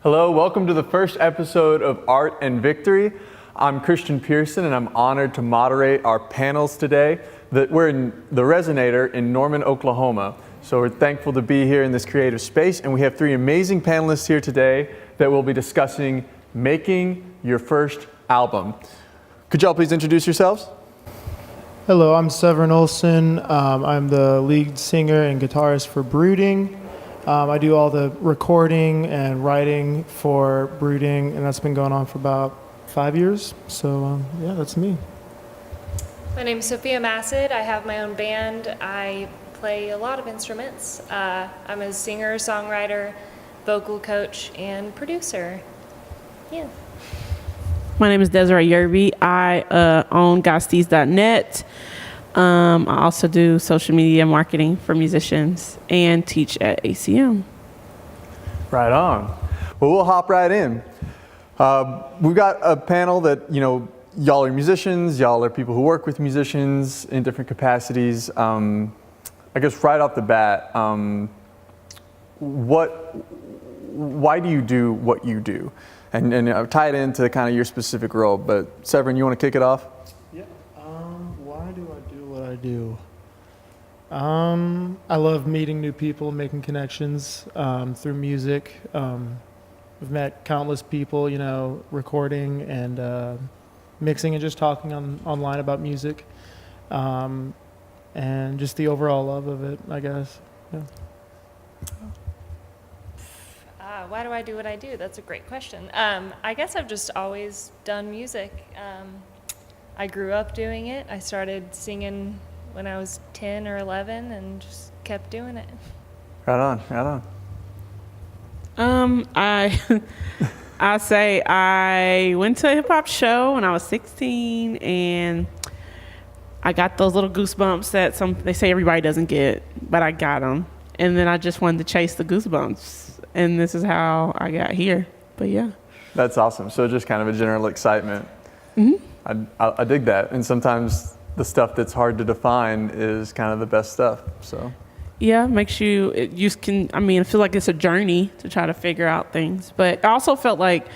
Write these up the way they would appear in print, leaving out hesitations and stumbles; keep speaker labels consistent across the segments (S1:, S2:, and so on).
S1: Hello, welcome to the first episode of Art and Victory. I'm Christian Pearson and I'm honored to moderate our panels today. We're in the Resonator in Norman, Oklahoma. So we're thankful to be here in this creative space, and we have three amazing panelists here today that will be discussing making your first album. Could y'all please introduce yourselves?
S2: Hello, I'm Severin Olsen. I'm the lead singer and guitarist for Brooding. I do all the recording and writing for Brooding, and that's been going on for about 5 years. So, yeah, that's me.
S3: My name is Sophia Massid. I have my own band. I play a lot of instruments. I'm a singer, songwriter, vocal coach, and producer. Yeah.
S4: My name is Desiree Yerby. I own GodSteez.net. I also do social media marketing for musicians and teach at ACM.
S1: Right on. Well, we'll hop right in. We've got a panel that, y'all are musicians, y'all are people who work with musicians in different capacities. I guess right off the bat, why do you do what you do? And tie it into kind of your specific role, but Severin, you want to kick it off?
S2: Yeah. Why do I do what I do? I love meeting new people, making connections through music. We've met countless people, recording and mixing and just talking online about music. And just the overall love of it, I guess. Yeah.
S3: Why do I do what I do? That's a great question. I guess I've just always done music. I grew up doing it. I started singing when I was 10 or 11 and just kept doing it.
S1: Right on.
S4: I say I went to a hip hop show when I was 16, and I got those little goosebumps that they say everybody doesn't get, but I got them. And then I just wanted to chase the goosebumps. And this is how I got here. But yeah.
S1: That's awesome. So just kind of a general excitement.
S4: Mm-hmm.
S1: I dig that. And sometimes the stuff that's hard to define is kind of the best stuff. So
S4: yeah, makes you I feel like it's a journey to try to figure out things. But I also felt like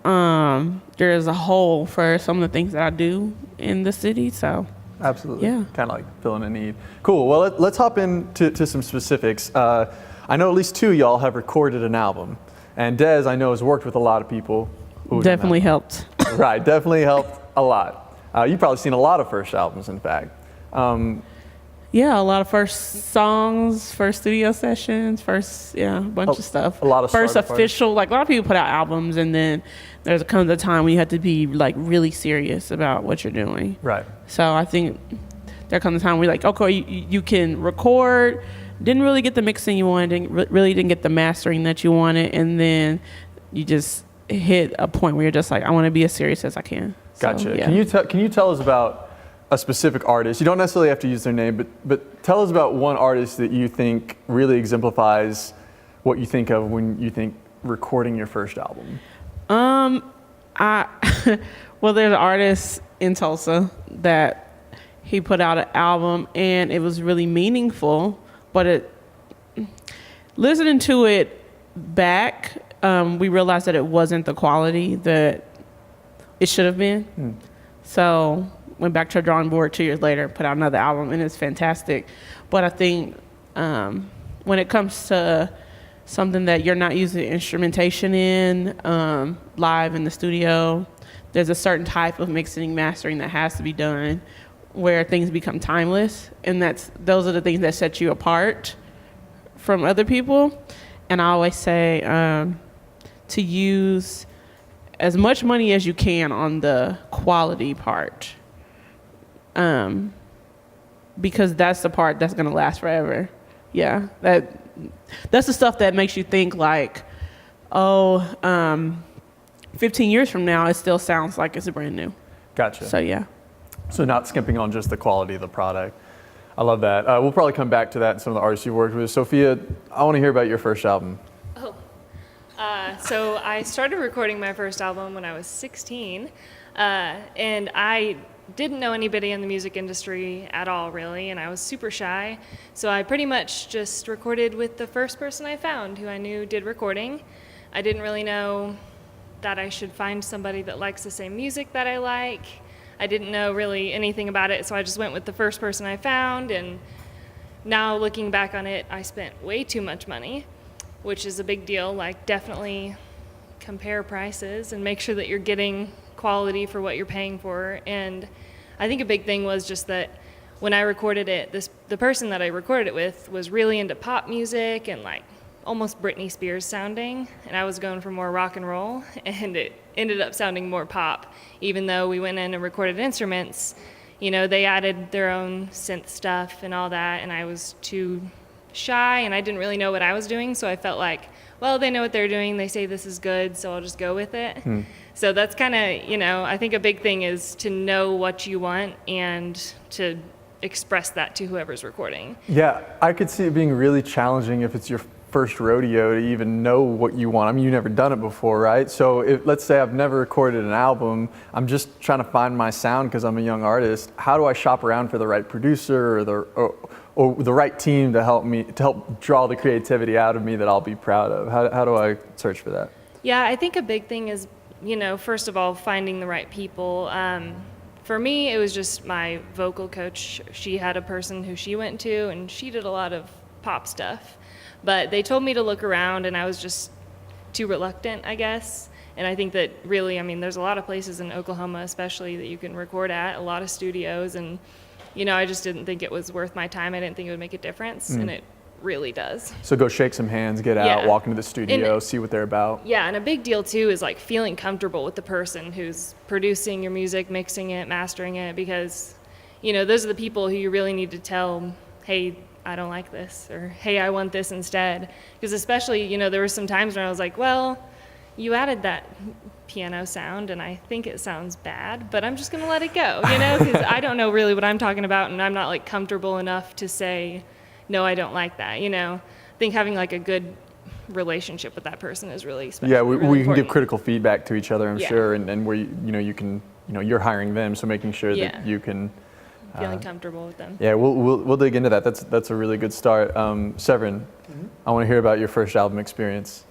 S4: there is a hole for some of the things that I do in the city. So
S1: absolutely.
S4: Yeah.
S1: Kind of like filling a need. Cool. Well, let's hop into some specifics. I know at least two of y'all have recorded an album. And Des, I know, has worked with a lot of people.
S4: Definitely helped.
S1: Right, definitely helped a lot. You've probably seen a lot of first albums, in fact.
S4: Yeah, a lot of first songs, first studio sessions, a bunch of stuff.
S1: A lot of
S4: first official, like a lot of people put out albums, and then comes a time when you have to be like really serious about what you're doing.
S1: Right.
S4: So I think there comes a time where you're like, okay, you can record, didn't really get the mixing you wanted, didn't get the mastering that you wanted, and then you just hit a point where you're just like, I want to be as serious as I can.
S1: Gotcha.
S4: So, yeah.
S1: Can you tell us about a specific artist? You don't necessarily have to use their name, but tell us about one artist that you think really exemplifies what you think of when you think recording your first album.
S4: Well, there's an artist in Tulsa that he put out an album, and it was really meaningful. But listening to it back, we realized that it wasn't the quality that it should have been. So went back to a drawing board 2 years later, put out another album, and it's fantastic. But I think when it comes to something that you're not using instrumentation in, live in the studio, there's a certain type of mixing and mastering that has to be done where things become timeless, and those are the things that set you apart from other people. And I always say to use as much money as you can on the quality part, because that's the part that's going to last forever. Yeah, that's the stuff that makes you think like, 15 years from now, it still sounds like it's brand new.
S1: Gotcha.
S4: So yeah.
S1: So not skimping on just the quality of the product. I love that. We'll probably come back to that and some of the artists you've worked with. Sophia, I want to hear about your first album.
S3: So I started recording my first album when I was 16, and I didn't know anybody in the music industry at all, really, and I was super shy. So I pretty much just recorded with the first person I found who I knew did recording. I didn't really know that I should find somebody that likes the same music that I like. I didn't know really anything about it, so I just went with the first person I found, and now looking back on it, I spent way too much money, which is a big deal. Like, definitely compare prices and make sure that you're getting quality for what you're paying for. And I think a big thing was just that when I recorded it, the person that I recorded it with was really into pop music and like almost Britney Spears sounding, and I was going for more rock and roll, and it ended up sounding more pop. Even though we went in and recorded instruments, you know, they added their own synth stuff and all that, and I was too shy and I didn't really know what I was doing, so I felt like, well, they know what they're doing, they say this is good, so I'll just go with it. So that's kind of, you know, I think a big thing is to know what you want and to express that to whoever's recording.
S1: Yeah, I could see it being really challenging if it's your first rodeo to even know what you want. I mean, you've never done it before, right? So let's say I've never recorded an album, I'm just trying to find my sound because I'm a young artist. How do I shop around for the right producer or the right team to help draw the creativity out of me that I'll be proud of? How do I search for that?
S3: Yeah, I think a big thing is, you know, first of all, finding the right people. For me, it was just my vocal coach. She had a person who she went to, and she did a lot of pop stuff. But they told me to look around, and I was just too reluctant, I guess. And I think that really, I mean, there's a lot of places in Oklahoma especially that you can record at, a lot of studios, and, you know, I just didn't think it was worth my time. I didn't think it would make a difference, and it really does.
S1: So go shake some hands, get out, walk into the studio, see what they're about.
S3: Yeah, and a big deal too is like feeling comfortable with the person who's producing your music, mixing it, mastering it, because, you know, those are the people who you really need to tell, hey, I don't like this, or hey, I want this instead. Because especially, you know, there were some times when I was like, well, you added that piano sound and I think it sounds bad, but I'm just gonna let it go, you know, because I don't know really what I'm talking about, and I'm not like comfortable enough to say, no, I don't like that, you know. I think having like a good relationship with that person is really special.
S1: Yeah, we can
S3: important.
S1: give critical feedback to each other, I'm sure, and where you can, you know, you're hiring them, so making sure that you can
S3: feeling comfortable with them.
S1: Yeah, we'll dig into that. That's a really good start. Severin, I want to hear about your first album experience.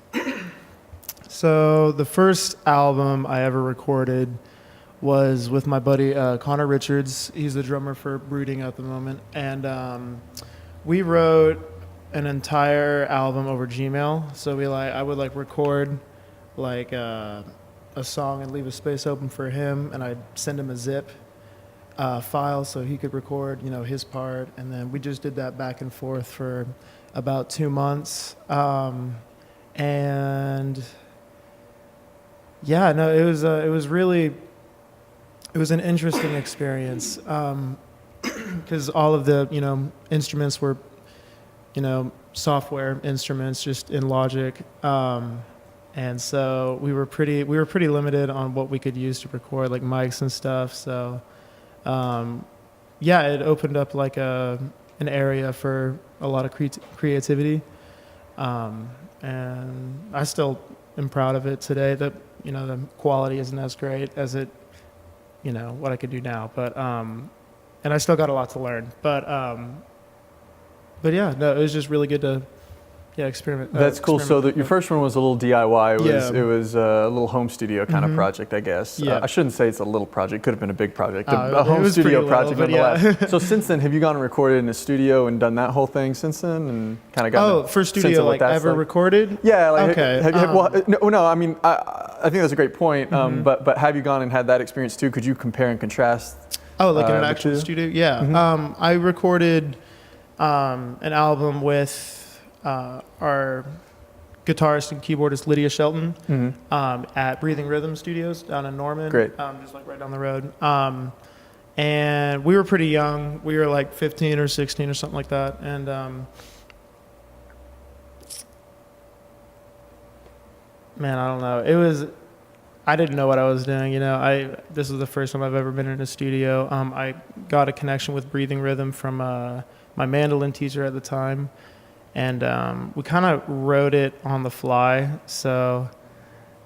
S2: So the first album I ever recorded was with my buddy Connor Richards. He's the drummer for Brooding at the moment, and we wrote an entire album over Gmail. So I would like record like a song and leave a space open for him, and I'd send him a zip file so he could record, you know, his part, and then we just did that back and forth for about 2 months, and yeah, no, it was an interesting experience, because all of the, you know, instruments were, you know, software instruments just in Logic, and so we were pretty limited on what we could use to record, like mics and stuff. So yeah, it opened up like an area for a lot of creativity, and I still am proud of it today. That, you know, the quality isn't as great as it, you know, what I could do now, but and I still got a lot to learn, but yeah, no, it was just really good to experiment.
S1: That's cool. So your first one was a little DIY. It was a little home studio kind of project, I guess.
S2: Yeah.
S1: I shouldn't say it's a little project. It could have been a big project. A
S2: It
S1: home
S2: was
S1: studio
S2: pretty
S1: project
S2: little, but
S1: nonetheless. So since then, have you gone and recorded in a studio and done that whole thing since then, and kind of gotten
S2: for studio, like ever recorded?
S1: Yeah. Like,
S2: okay.
S1: No. I mean, I think that's a great point. But have you gone and had that experience too? Could you compare and contrast?
S2: Oh, like in an
S1: the
S2: actual
S1: two?
S2: studio? Yeah. I recorded an album with our guitarist and keyboardist Lydia Shelton at Breathing Rhythm Studios down in Norman.
S1: Great.
S2: Just like right down the road. And we were pretty young. We were like 15 or 16 or something like that. And man, I don't know. I didn't know what I was doing. You know, this was the first time I've ever been in a studio. I got a connection with Breathing Rhythm from my mandolin teacher at the time. And we kind of wrote it on the fly, so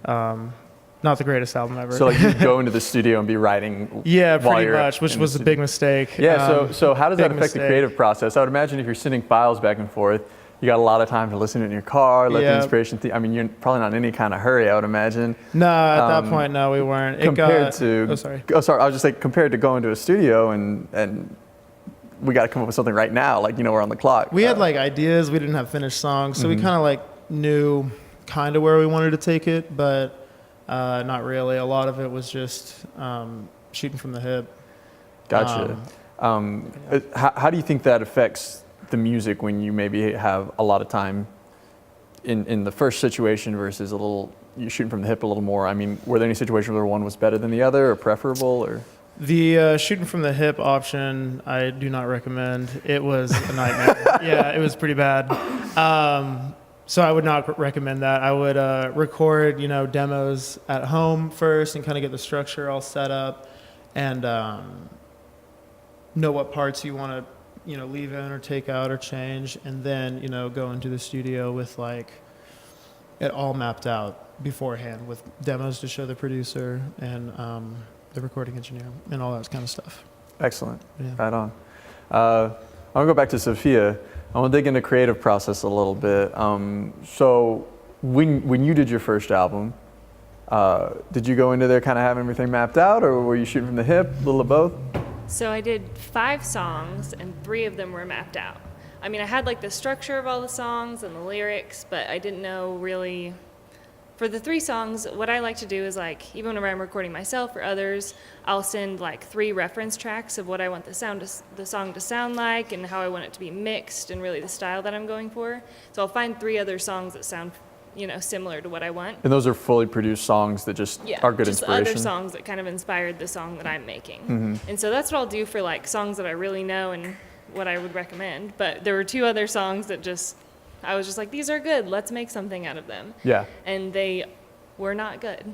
S2: not the greatest album ever.
S1: So like you'd go into the studio and be writing.
S2: Yeah, pretty much, which was a big mistake.
S1: Yeah. So how does that affect the
S2: mistake.
S1: creative process? I would imagine if you're sending files back and forth, you got a lot of time to listen to it in your car, let the
S2: Yeah.
S1: inspiration. I mean, you're probably not in any kind of hurry, I would imagine.
S2: No, at that point, no, we weren't.
S1: Compared to,
S2: oh, sorry.
S1: Oh, sorry. I was just like compared to going to a studio and we got to come up with something right now. Like, you know, we're on the clock.
S2: We had like ideas. We didn't have finished songs, so we kind of like knew kind of where we wanted to take it, but not really. A lot of it was just shooting from the hip.
S1: Gotcha. How do you think that affects the music when you maybe have a lot of time in the first situation versus you're shooting from the hip a little more? I mean, were there any situations where one was better than the other or preferable or?
S2: The shooting from the hip option, I do not recommend. It was a nightmare. Yeah, it was pretty bad. So I would not recommend that. I would record, demos at home first and kind of get the structure all set up and know what parts you want to leave in or take out or change, and then, go into the studio with like it all mapped out beforehand with demos to show the producer and the recording engineer and all that kind of stuff.
S1: Excellent.
S2: Yeah.
S1: Right on. I want to go back to Sophia. I want to dig into the creative process a little bit. So when you did your first album, did you go into there kind of having everything mapped out, or were you shooting from the hip, a little of both?
S3: So I did 5 songs, and 3 of them were mapped out. I mean, I had like the structure of all the songs and the lyrics, but I didn't know really. For the 3 songs, what I like to do is like, even when I'm recording myself or others, I'll send like 3 reference tracks of what I want the song to sound like and how I want it to be mixed and really the style that I'm going for. So I'll find 3 other songs that sound, similar to what I want.
S1: And those are fully produced songs that just are good
S3: just
S1: inspiration?
S3: other songs that kind of inspired the song that I'm making. And so that's what I'll do for like songs that I really know and what I would recommend. But there were 2 other songs that I was just like, these are good, let's make something out of them.
S1: Yeah.
S3: And they were not good.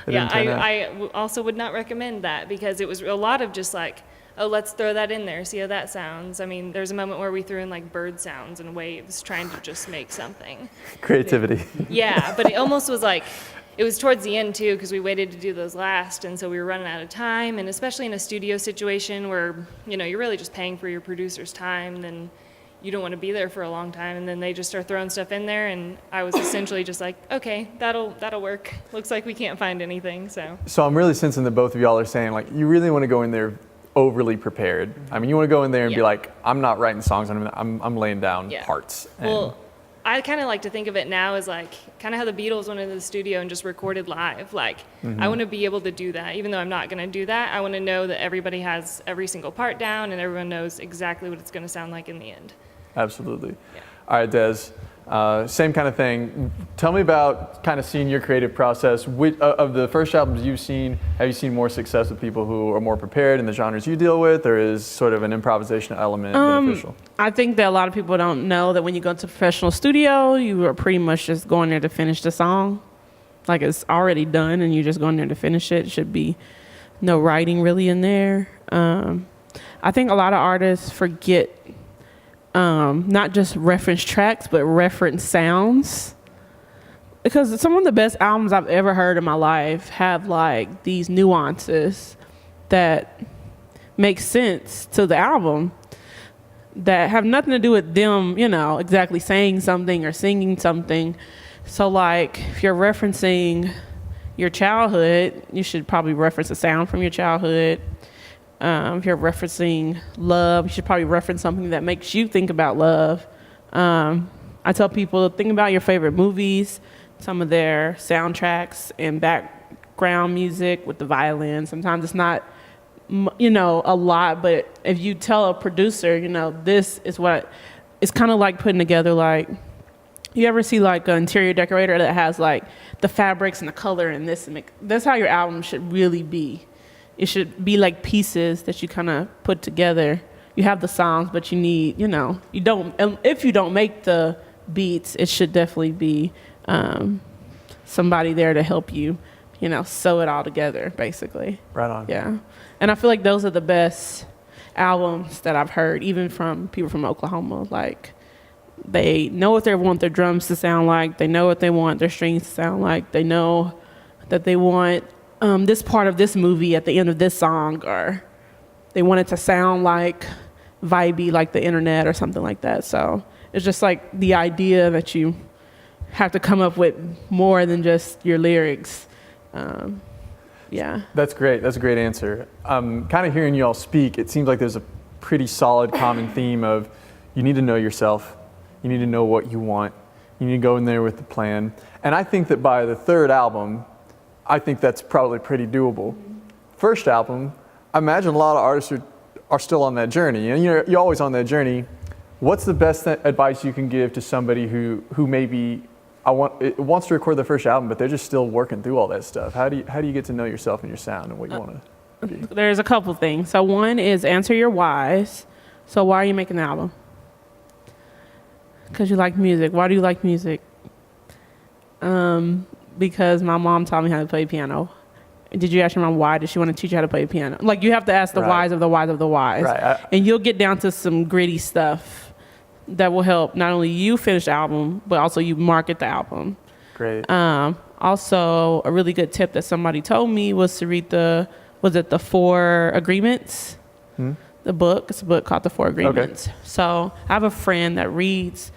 S1: They
S3: Yeah,
S1: didn't turn out.
S3: I also would not recommend that because it was a lot of just like, oh, let's throw that in there, see how that sounds. I mean, there's a moment where we threw in like bird sounds and waves trying to just make something.
S1: Creativity.
S3: Yeah, but it almost was like, it was towards the end too because we waited to do those last, and so we were running out of time, and especially in a studio situation where, you're really just paying for your producer's time, then you don't want to be there for a long time, and then they just start throwing stuff in there, and I was essentially just like, okay, that'll work. Looks like we can't find anything, so.
S1: So I'm really sensing that both of y'all are saying, like, you really want to go in there overly prepared. I mean, you want to go in there and be
S3: Yeah.
S1: like, I'm not writing songs, I'm laying down
S3: Yeah.
S1: parts. And
S3: Well, I kind of like to think of it now as like kind of how the Beatles went into the studio and just recorded live. Like, I want to be able to do that. Even though I'm not going to do that, I want to know that everybody has every single part down and everyone knows exactly what it's going to sound like in the end.
S1: Absolutely.
S3: Yeah.
S1: All right, Des, same kind of thing. Tell me about kind of seeing your creative process. Of the first albums you've seen, have you seen more success with people who are more prepared in the genres you deal with, or is sort of an improvisation element beneficial?
S4: I think that a lot of people don't know that when you go to a professional studio, you are pretty much just going there to finish the song. Like, it's already done and you're just going there to finish it. Should be no writing really in there. I think a lot of artists forget not just reference tracks, but reference sounds. Because some of the best albums I've ever heard in my life have like these nuances that make sense to the album that have nothing to do with them, exactly saying something or singing something. So like if you're referencing your childhood, you should probably reference a sound from your childhood. If you're referencing love, you should probably reference something that makes you think about love. I tell people, think about your favorite movies, some of their soundtracks and background music with the violin. Sometimes it's not, a lot, but if you tell a producer, this is what, it's kind of like putting together, like, you ever see like an interior decorator that has like the fabrics and the color and this, and that's how your album should really be. It should be like pieces that you kind of put together. You have the songs, but you need, you don't, if you don't make the beats, it should definitely be somebody there to help you, sew it all together, basically.
S1: Right on.
S4: Yeah. And I feel like those are the best albums that I've heard, even from people from Oklahoma. Like, they know what they want their drums to sound like. They know what they want their strings to sound like. They know that they want this part of this movie at the end of this song, or they want it to sound like vibey, like the internet or something like that. So It's just like the idea that you have to come up with more than just your lyrics. Yeah.
S1: That's great. That's a great answer. Kind of hearing you all speak, it seems like there's a pretty solid common theme of you need to know yourself. You need to know what you want. You need to go in there with the plan. And I think that by the third album, I think that's probably pretty doable. First album, I imagine a lot of artists are still on that journey. And you're always on that journey. What's the best advice you can give to somebody who maybe wants to record their first album, but they're just still working through all that stuff? How do you get to know yourself and your sound and what you want to be?
S4: There's a couple things. So one is answer your whys. So why are you making the album? Because you like music. Why do you like music? Because my mom taught me how to play piano. Did you ask your mom why? Did she want to teach you how to play piano? Like, you have to ask the whys of the whys of the whys.
S1: Right. And
S4: you'll get down to some gritty stuff that will help not only you finish the album, but also you market the album.
S1: Great.
S4: Also, a really good tip that somebody told me was to read the 4 Agreements? The book. It's a book called The 4 Agreements. Okay. So I have a friend that reads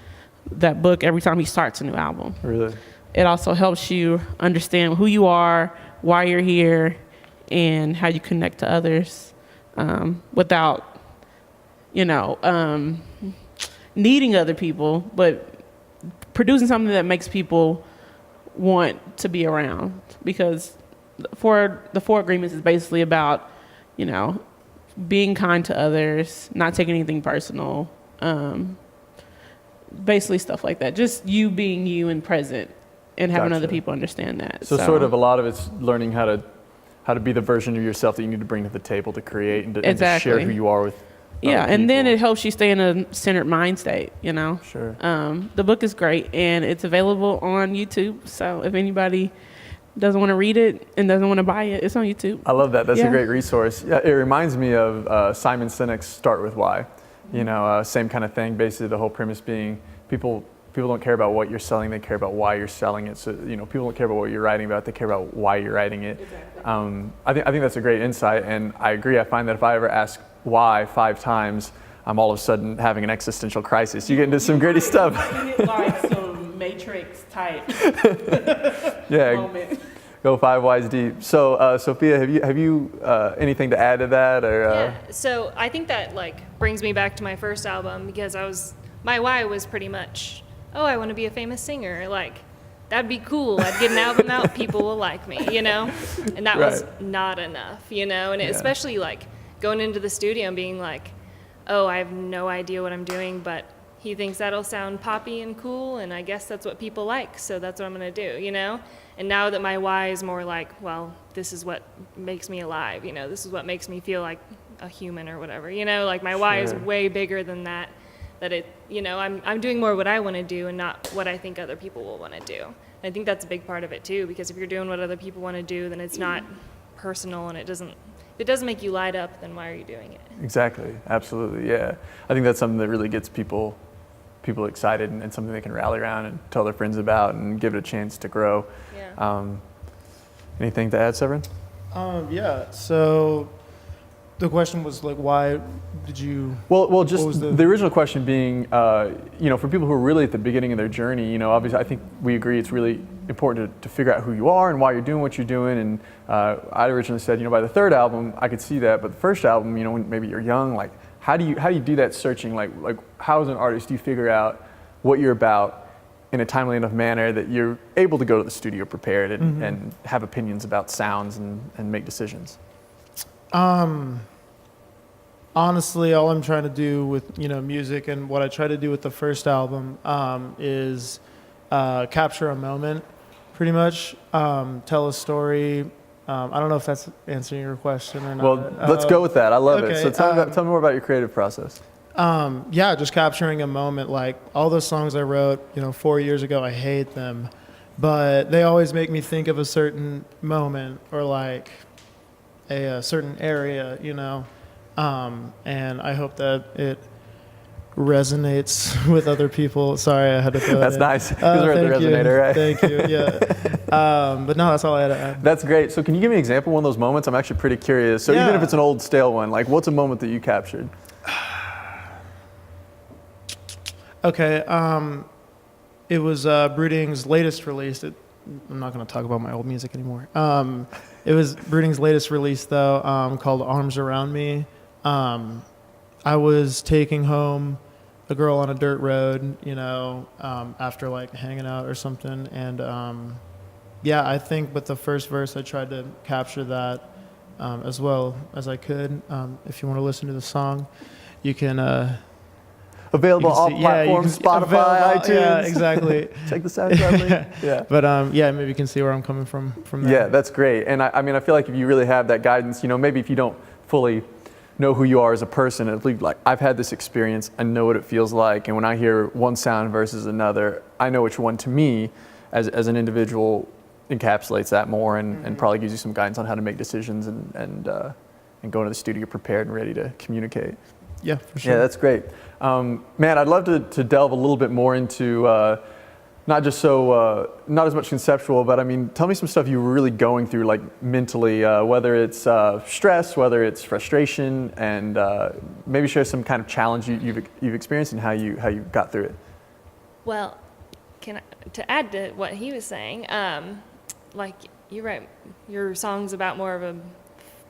S4: that book every time he starts a new album.
S1: Really?
S4: It also helps you understand who you are, why you're here, and how you connect to others without, needing other people, but producing something that makes people want to be around. Because the 4 Agreements is basically about, being kind to others, not taking anything personal, basically stuff like that. Just you being you and present, and having other people understand that.
S1: So sort of a lot of it's learning how to be the version of yourself that you need to bring to the table to create and to share who you are with.
S4: And then it helps you stay in a centered mind state.
S1: Sure.
S4: The book is great, and it's available on YouTube. So if anybody doesn't want to read it and doesn't want to buy it, it's on YouTube.
S1: I love that. That's a great resource. Yeah, it reminds me of Simon Sinek's Start With Why. Same kind of thing. Basically, the whole premise being people don't care about what you're selling, they care about why you're selling it. So, people don't care about what you're writing about, they care about why you're writing it. Exactly. I think that's a great insight, and I agree. I find that if I ever ask why 5 times, I'm all of a sudden having an existential crisis. You get into some gritty stuff.
S4: Like some Matrix type moment.
S1: Go 5 whys deep. So, Sophia, have you anything to add to that?
S3: Yeah. So I think that brings me back to my first album, because my why was pretty much, I want to be a famous singer. That'd be cool. I'd get an album out, people will like me, And that was not enough, And especially going into the studio and being I have no idea what I'm doing, but he thinks that'll sound poppy and cool, and I guess that's what people like, so that's what I'm going to do, And now that my why is more this is what makes me alive, this is what makes me feel like a human or whatever, my why is way bigger than that it, I'm doing more what I want to do and not what I think other people will want to do. And I think that's a big part of it too, because if you're doing what other people want to do, then it's not personal, and if it doesn't make you light up, then why are you doing it?
S1: Exactly. Absolutely. Yeah. I think that's something that really gets people excited, and something they can rally around and tell their friends about and give it a chance to grow.
S3: Yeah.
S1: Anything to add, Severin?
S2: Yeah. So the question was why did you?
S1: Well, just the original question being, for people who are really at the beginning of their journey, obviously I think we agree it's really important to figure out who you are and why you're doing what you're doing. And I originally said, by the third album I could see that, but the first album, when maybe you're young, how do you do that searching? Like how as an artist do you figure out what you're about in a timely enough manner that you're able to go to the studio prepared and have opinions about sounds and make decisions?
S2: Honestly, all I'm trying to do with music, and what I try to do with the first album is capture a moment, pretty much. Tell a story. I don't know if that's answering your question or not.
S1: Well, let's go with that. I love it. So tell me more about your creative process.
S2: Just capturing a moment. All those songs I wrote 4 years ago, I hate them, but they always make me think of a certain moment or a certain area, and I hope that it resonates with other people. Sorry, I had to throw
S1: That's
S2: that
S1: nice, because we're at the Resonator, right?
S2: Thank you, yeah. But no, that's all I had to add.
S1: That's great. So can you give me an example of one of those moments? I'm actually pretty curious. So even if it's an old, stale one, what's a moment that you captured?
S2: Okay. It was Brooding's latest release. I'm not going to talk about my old music anymore. It was Brooding's latest release, though, called Arms Around Me. I was taking home a girl on a dirt road, after like hanging out or something. And I think with the first verse, I tried to capture that as well as I could. If you want to listen to the song, you can.
S1: Available all platforms, Spotify, iTunes.
S2: Yeah, exactly.
S1: Check the SoundCloud link. Yeah.
S2: But maybe you can see where I'm coming from there.
S1: Yeah, that's great. And I feel like if you really have that guidance, maybe if you don't fully know who you are as a person, at least like I've had this experience, I know what it feels like. And when I hear one sound versus another, I know which one to me as an individual encapsulates that more and probably gives you some guidance on how to make decisions and go into the studio prepared and ready to communicate.
S2: Yeah, for sure.
S1: Yeah, that's great. Man, I'd love to delve a little bit more into not as much conceptual, but tell me some stuff you were really going through, like mentally, whether it's stress, whether it's frustration, and maybe share some kind of challenge you've experienced and how you got through it.
S3: Well, to add to what he was saying, like you're right, your song's about more of a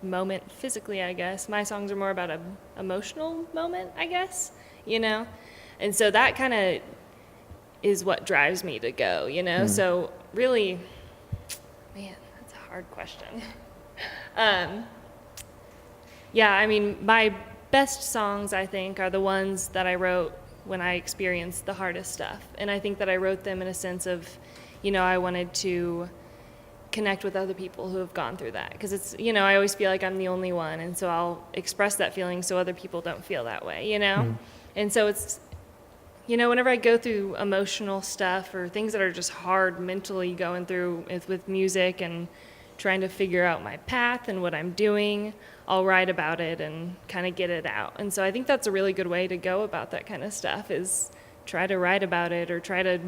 S3: moment physically, I guess. My songs are more about an emotional moment, I guess, and so that kind of is what drives me to go, So really, man, that's a hard question. My best songs, I think, are the ones that I wrote when I experienced the hardest stuff. And I think that I wrote them in a sense of, I wanted to connect with other people who have gone through that. Because it's, I always feel like I'm the only one. And so I'll express that feeling so other people don't feel that way, And so it's, whenever I go through emotional stuff or things that are just hard mentally going through with music and trying to figure out my path and what I'm doing, I'll write about it and kind of get it out. And so I think that's a really good way to go about that kind of stuff is try to write about it or try to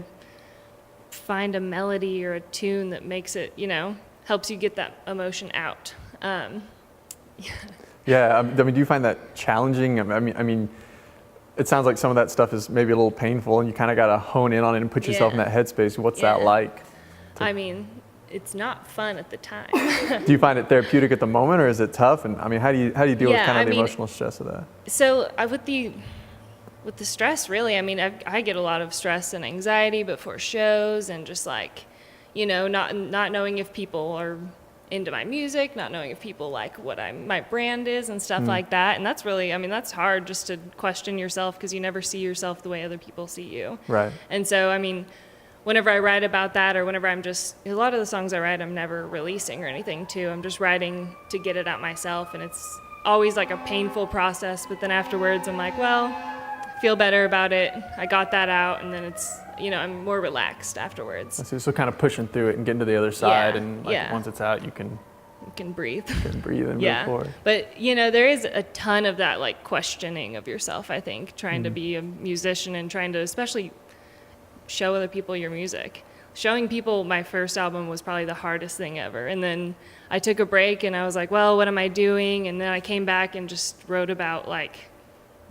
S3: find a melody or a tune that makes it, helps you get that emotion out.
S1: Yeah, do you find that challenging? It sounds like some of that stuff is maybe a little painful and you kind of got to hone in on it and put yourself in that headspace. What's that like?
S3: It's not fun at the time.
S1: Do you find it therapeutic at the moment or is it tough? And how do you deal with kind of the emotional stress of that?
S3: So with the stress, really, I get a lot of stress and anxiety before shows and just like, not knowing if people are into my music, not knowing if people like what my brand is and stuff like that. And that's really, that's hard just to question yourself because you never see yourself the way other people see you. Right. And so, whenever I write about that or whenever a lot of the songs I write, I'm never releasing or anything too. I'm just writing to get it out myself. And it's always like a painful process. But then afterwards, I'm like, well, I feel better about it. I got that out. And then it's, I'm more relaxed afterwards.
S1: So kind of pushing through it and getting to the other side. And once it's out, you can
S3: breathe.
S1: You can breathe and move forward.
S3: But, there is a ton of that like questioning of yourself, I think, trying to be a musician and trying to especially show other people your music. Showing people my first album was probably the hardest thing ever. And then I took a break and I was like, well, what am I doing? And then I came back and just wrote about like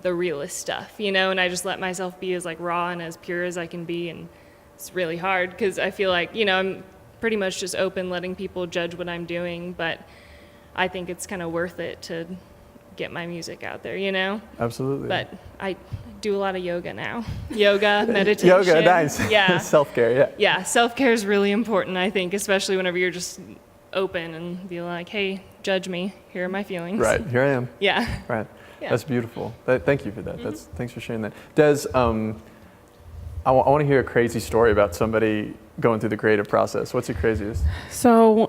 S3: the realest stuff, and I just let myself be as like raw and as pure as I can be. And it's really hard because I feel like, I'm pretty much just open, letting people judge what I'm doing. But I think it's kind of worth it to get my music out there,
S1: Absolutely.
S3: But I do a lot of yoga now. Yoga, meditation.
S1: Yoga, nice.
S3: Yeah.
S1: Self-care, yeah.
S3: Yeah, self-care is really important, I think, especially whenever you're just open and be like, hey, judge me. Here are my feelings.
S1: Right, here I am.
S3: Yeah.
S1: Right.
S3: Yeah.
S1: That's beautiful. Thank you for that. Thanks for sharing that. Des, I want to hear a crazy story about somebody going through the creative process. What's your craziest?
S4: So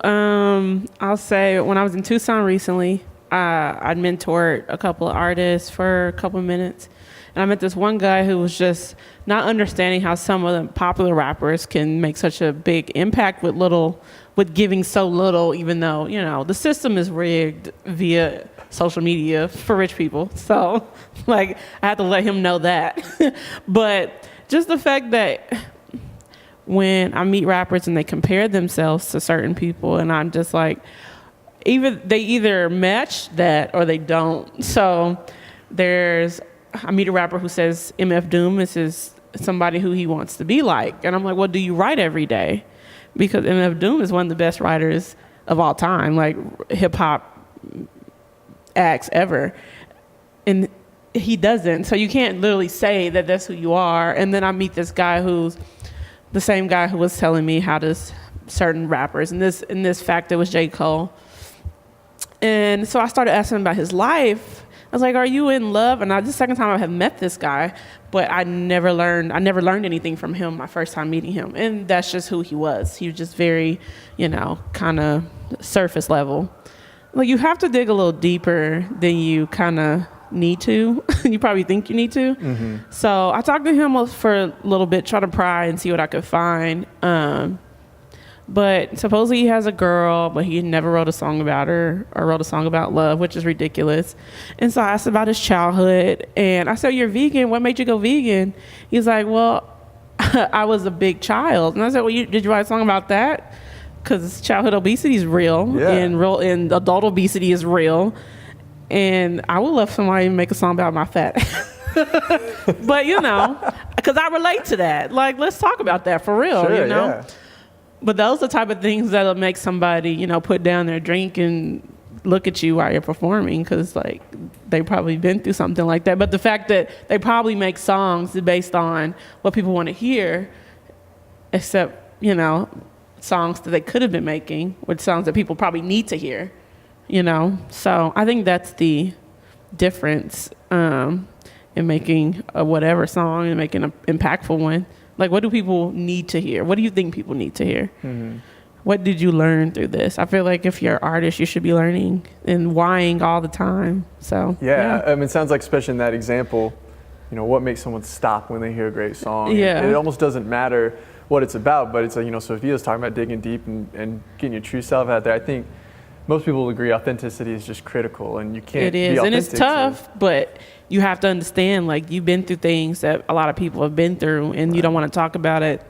S4: I'll say when I was in Tucson recently, I mentored a couple of artists for a couple of minutes. And I met this one guy who was just not understanding how some of the popular rappers can make such a big impact with giving so little, even though, the system is rigged via social media for rich people. So, I had to let him know that. But just the fact that when I meet rappers and they compare themselves to certain people, and I'm just like, they either match that or they don't. So I meet a rapper who says MF Doom is his somebody who he wants to be like. And I'm like, well, do you write every day? Because MF Doom is one of the best writers of all time, like hip hop acts ever. And he doesn't. So you can't literally say that that's who you are. And then I meet this guy who's the same guy who was telling me how to certain rappers. And this fact, it was J. Cole. And so I started asking him about his life. I was like, are you in love? And this is the second time I have met this guy, but I never learned anything from him my first time meeting him. And that's just who he was. He was just very, kind of surface level. Like, you have to dig a little deeper than you kind of need to. You probably think you need to. Mm-hmm. So I talked to him for a little bit, try to pry and see what I could find. But supposedly he has a girl, but he never wrote a song about her or wrote a song about love, which is ridiculous. And so I asked about his childhood, and I said, you're vegan. What made you go vegan? He's like, well, I was a big child. And I said, well, did you write a song about that? Because childhood obesity is real, and adult obesity is real. And I would love somebody to make a song about my fat. But, because I relate to that. Like, let's talk about that for real,
S1: Sure, yeah.
S4: But those are the type of things that'll make somebody, put down their drink and look at you while you're performing, because, like, they probably been through something like that. But the fact that they probably make songs based on what people want to hear, except, songs that they could have been making, with songs that people probably need to hear, So I think that's the difference in making a whatever song and making an impactful one. Like, what do people need to hear? What do you think people need to hear? Mm-hmm. What did you learn through this? I feel like if you're an artist, you should be learning and whying all the time. So
S1: yeah. I mean, it sounds like, especially in that example, what makes someone stop when they hear a great song?
S4: Yeah.
S1: And it almost doesn't matter what it's about, but it's like, Sophia's talking about digging deep and getting your true self out there. I think most people will agree authenticity is just critical, and you can't be authentic.
S4: And it's tough, but you have to understand, like, you've been through things that a lot of people have been through, and you don't want to talk about it.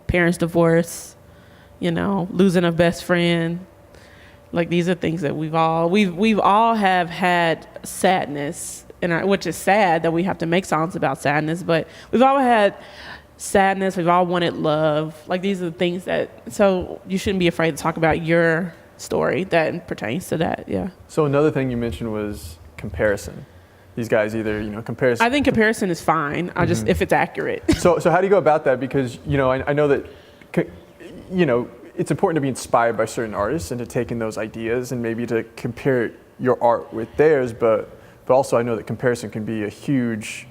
S4: Parents' divorce, losing a best friend. Like, these are things that we've all have had sadness, which is sad that we have to make songs about sadness, but we've all had sadness. We've all wanted love. Like, these are the things so you shouldn't be afraid to talk about your story that pertains to that. Yeah.
S1: So another thing you mentioned was comparison. These guys either, comparison.
S4: I think comparison is fine. I just, if it's accurate.
S1: So how do you go about that? Because, I know that, it's important to be inspired by certain artists and to take in those ideas and maybe to compare your art with theirs. But also I know that comparison can be a huge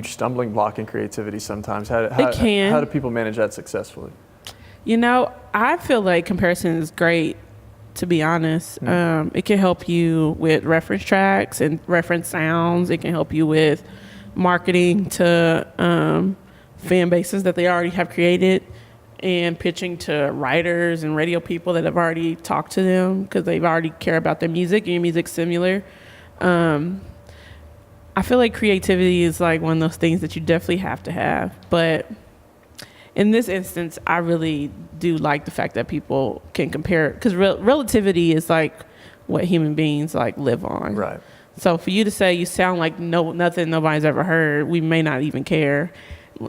S1: stumbling block in creativity sometimes.
S4: It can.
S1: How do people manage that successfully?
S4: I feel like comparison is great, to be honest. It can help you with reference tracks and reference sounds. It can help you with marketing to fan bases that they already have created and pitching to writers and radio people that have already talked to them because they've already care about their music and your music's similar. I feel like creativity is like one of those things that you definitely have to have. But in this instance, I really do like the fact that people can compare, because relativity is like what human beings like live on.
S1: Right.
S4: So for you to say you sound like nothing nobody's ever heard, we may not even care.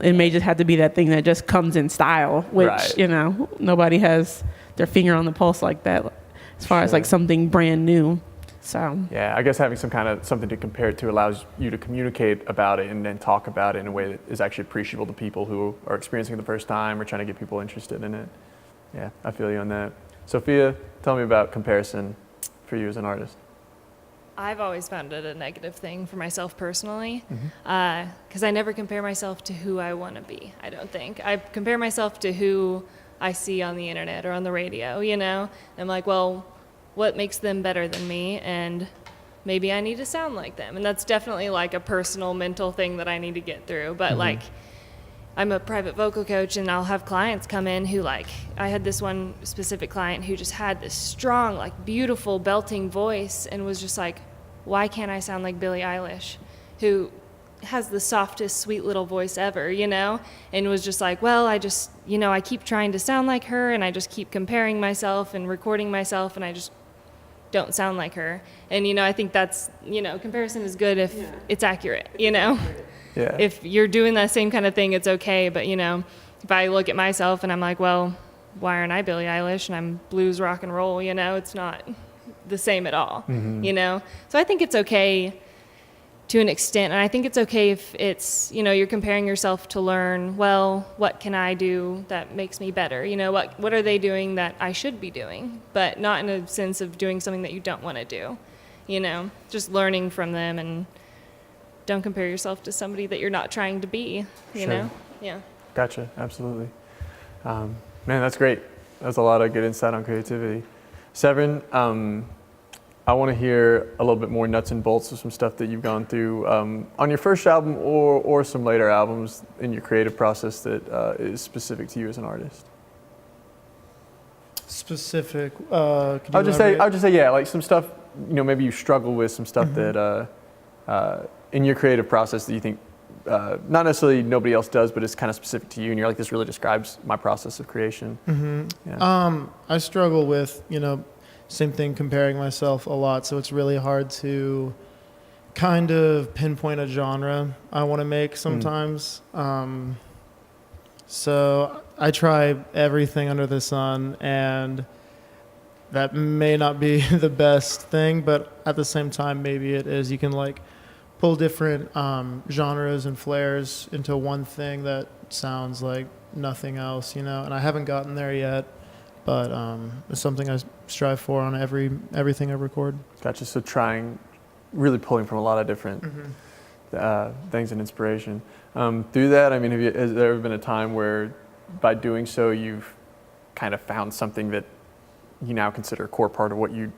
S4: It may just have to be that thing that just comes in style, which,
S1: right.
S4: Nobody has their finger on the pulse like that as far as like something brand new. So
S1: yeah, I guess having something to compare it to allows you to communicate about it and then talk about it in a way that is actually appreciable to people who are experiencing it the first time or trying to get people interested in it. Yeah, I feel you on that. Sophia, tell me about comparison for you as an artist.
S3: I've always found it a negative thing for myself personally, because I never compare myself to who I want to be, I don't think. I compare myself to who I see on the internet or on the radio, I'm like, well, what makes them better than me? And maybe I need to sound like them. And that's definitely like a personal mental thing that I need to get through. But like, I'm a private vocal coach, and I'll have clients come in who I had this one specific client who just had this strong, like beautiful belting voice and was just like, why can't I sound like Billie Eilish, who has the softest, sweet little voice ever, and was just like, well, I just, I keep trying to sound like her, and I just keep comparing myself and recording myself, and I just don't sound like her. And, I think that's, comparison is good if it's accurate,
S1: Yeah.
S3: If you're doing that same kind of thing, it's okay. But, you know, if I look at myself and I'm like, well, why aren't I Billie Eilish and I'm blues, rock and roll, you know, it's not the same at all, you know? So I think it's okay to an extent. And I think it's okay if it's, you know, you're comparing yourself to learn, well, what can I do that makes me better? You know, what are they doing that I should be doing? But not in a sense of doing something that you don't want to do, you know, just learning from them, and don't compare yourself to somebody that you're not trying to be, you know? Yeah.
S1: Gotcha. Absolutely. Man, that's great. That's a lot of good insight on creativity. Severin, I want to hear a little bit more nuts and bolts of some stuff that you've gone through on your first album or some later albums in your creative process that is specific to you as an artist.
S2: Specific.
S1: I would just say, yeah, like some stuff, you know, maybe you struggle with some stuff that in your creative process that you think not necessarily nobody else does, but it's kind of specific to you, and you're like, this really describes my process of creation.
S2: Yeah. I struggle with, you know, same thing, comparing myself a lot, so it's really hard to kind of pinpoint a genre I want to make sometimes. So I try everything under the sun, and that may not be the best thing, but at the same time, maybe it is. You can like pull different genres and flares into one thing that sounds like nothing else, you know, and I haven't gotten there yet, but it's something I strive for on everything I record.
S1: Gotcha. So really pulling from a lot of different things and inspiration. Through that, I mean, has there ever been a time where by doing so you've kind of found something that you now consider a core part of what you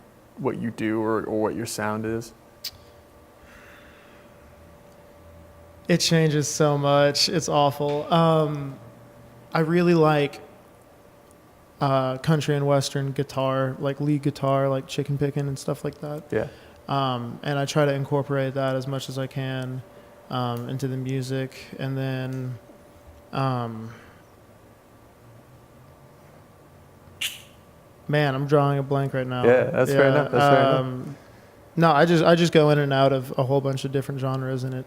S1: do or what your sound is?
S2: It changes so much. It's awful. I really like country and western guitar, like lead guitar, like chicken picking and stuff like that.
S1: Yeah.
S2: And I try to incorporate that as much as I can into the music. And then man, I'm drawing a blank right now.
S1: Yeah, that's fair enough. That's fair enough.
S2: No, I just go in and out of a whole bunch of different genres, and it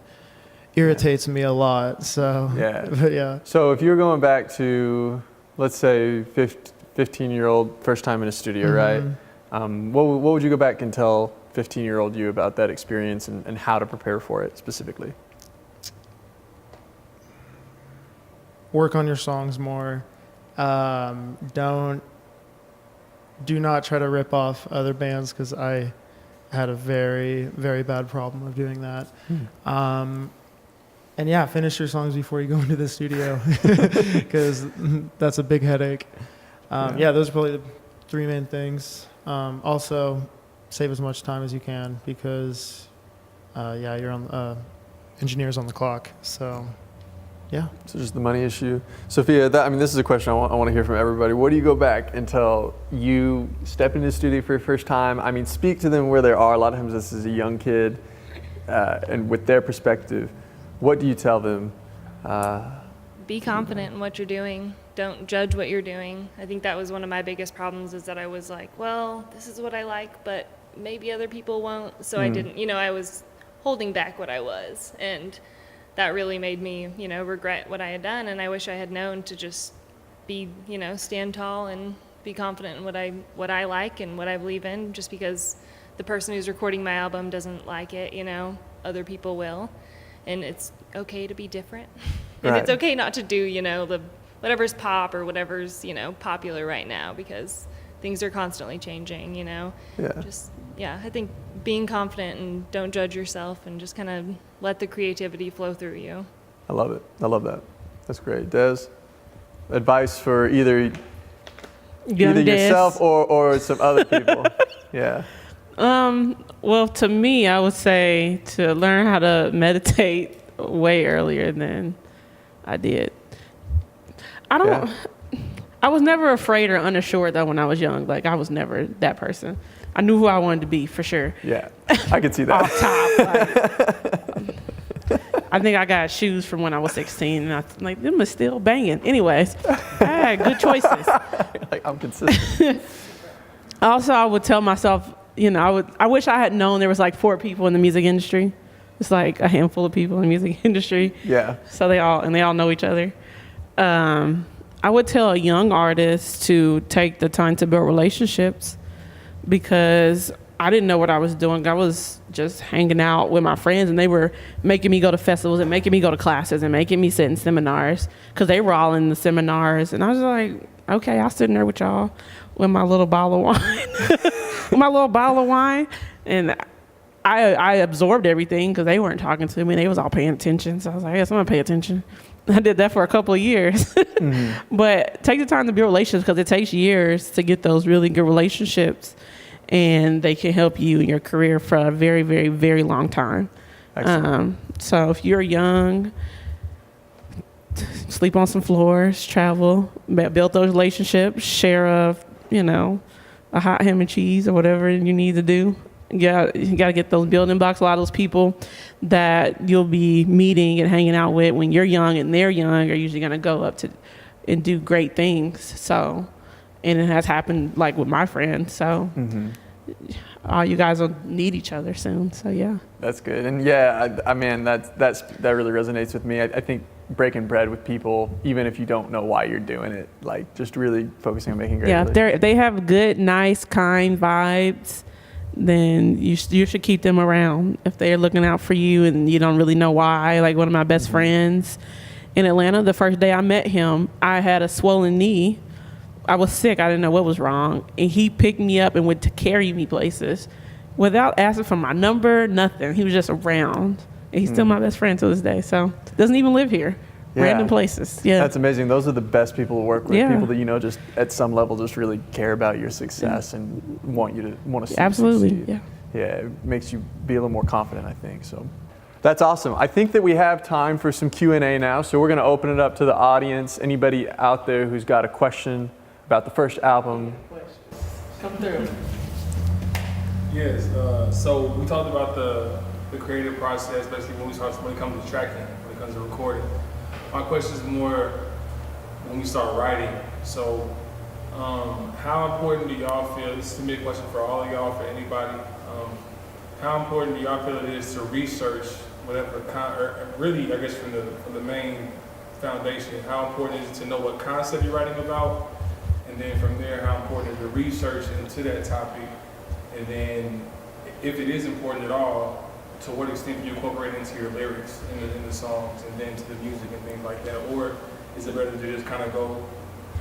S2: irritates me a lot. So
S1: Yeah.
S2: But yeah.
S1: So if you're going back to, let's say, 15-year-old first time in a studio, right? What would you go back and tell 15-year-old you about that experience and how to prepare for it specifically?
S2: Work on your songs more. Do not try to rip off other bands, because I had a very, very bad problem of doing that. And yeah, finish your songs before you go into the studio, because that's a big headache. Yeah, those are probably the three main things. Also, save as much time as you can, because you're on engineers on the clock. So yeah.
S1: So just the money issue. Sophia, this is a question I want to hear from everybody. What do you go back and tell you step into the studio for your first time? I mean, speak to them where they are. A lot of times this is a young kid, and with their perspective, what do you tell them?
S3: Be confident in what you're doing. Don't judge what you're doing. I think that was one of my biggest problems, is that I was like, well, this is what I like, but maybe other people won't. So I didn't, I was holding back what I was. And that really made me, regret what I had done. And I wish I had known to just be, stand tall and be confident in what I like and what I believe in. Just because the person who's recording my album doesn't like it, other people will. And it's okay to be different. And
S1: Right.
S3: it's okay not to do, the whatever's pop or whatever's, popular right now, because things are constantly changing,
S1: Yeah.
S3: I think being confident and don't judge yourself and just kind of let the creativity flow through you.
S1: I love it. I love that. That's great. Des, advice for either yourself or some other people. Yeah.
S4: Well, to me, I would say to learn how to meditate way earlier than I did. I was never afraid or unassured though when I was young. Like, I was never that person. I knew who I wanted to be for sure.
S1: Yeah, I could see that.
S4: Off top. I think I got shoes from when I was 16, and them are still banging. Anyways, I had good choices.
S1: I'm consistent.
S4: Also, I would tell myself, I wish I had known there was like 4 people in the music industry. It's like a handful of people in the music industry.
S1: Yeah.
S4: So they all know each other. I would tell a young artist to take the time to build relationships, because I didn't know what I was doing. I was just hanging out with my friends, and they were making me go to festivals and making me go to classes and making me sit in seminars, because they were all in the seminars. And I was like, okay, I'll sit in there with y'all with my little bottle of wine. And I absorbed everything because they weren't talking to me. They was all paying attention. So I was like, yes, I'm going to pay attention. I did that for a couple of years. Mm-hmm. But take the time to build relationships, because it takes years to get those really good relationships. And they can help you in your career for a very, very, very long time. So if you're young, sleep on some floors, travel, build those relationships, share a hot ham and cheese or whatever you need to do. Yeah, you got to get those building blocks. A lot of those people that you'll be meeting and hanging out with when you're young and they're young are usually going to go up to and do great things. So, and it has happened like with my friend. So, all you guys will need each other soon. So, yeah. That's good. And yeah, I mean, that really resonates with me. I think breaking bread with people, even if you don't know why you're doing it, like just really focusing on making great relationships. Yeah, if they have good, nice, kind vibes, then you should keep them around. If they're looking out for you and you don't really know why. Like one of my best friends in Atlanta, the first day I met him, I had a swollen knee. I was sick. I didn't know what was wrong. And he picked me up and went to carry me places without asking for my number, nothing. He was just around. And he's still my best friend to this day. So doesn't even live here. Yeah. Random places. Yeah. That's amazing. Those are the best people to work with. Yeah. People that, just at some level just really care about your success and want to see
S1: Absolutely.
S4: You succeed.
S1: Yeah. Yeah. It makes you be a little more confident, I think. So that's awesome. I think that we have time for some Q&A now. So we're going to open it up to the audience. Anybody out there who's got a question about the first album?
S4: Come through.
S5: Yes. So we talked about the creative process, basically when it comes to tracking, when it comes to recording. My question is more when we start writing. So how important do y'all feel, this is to me a question for all of y'all, for anybody, how important do y'all feel it is to research whatever, or really I guess from the main foundation, how important is it to know what concept you're writing about? And then from there, how important is the research into that topic? And then if it is important at all, to what extent do you incorporate into your lyrics in the songs and then to the music and things like that? Or is it better to just kind of go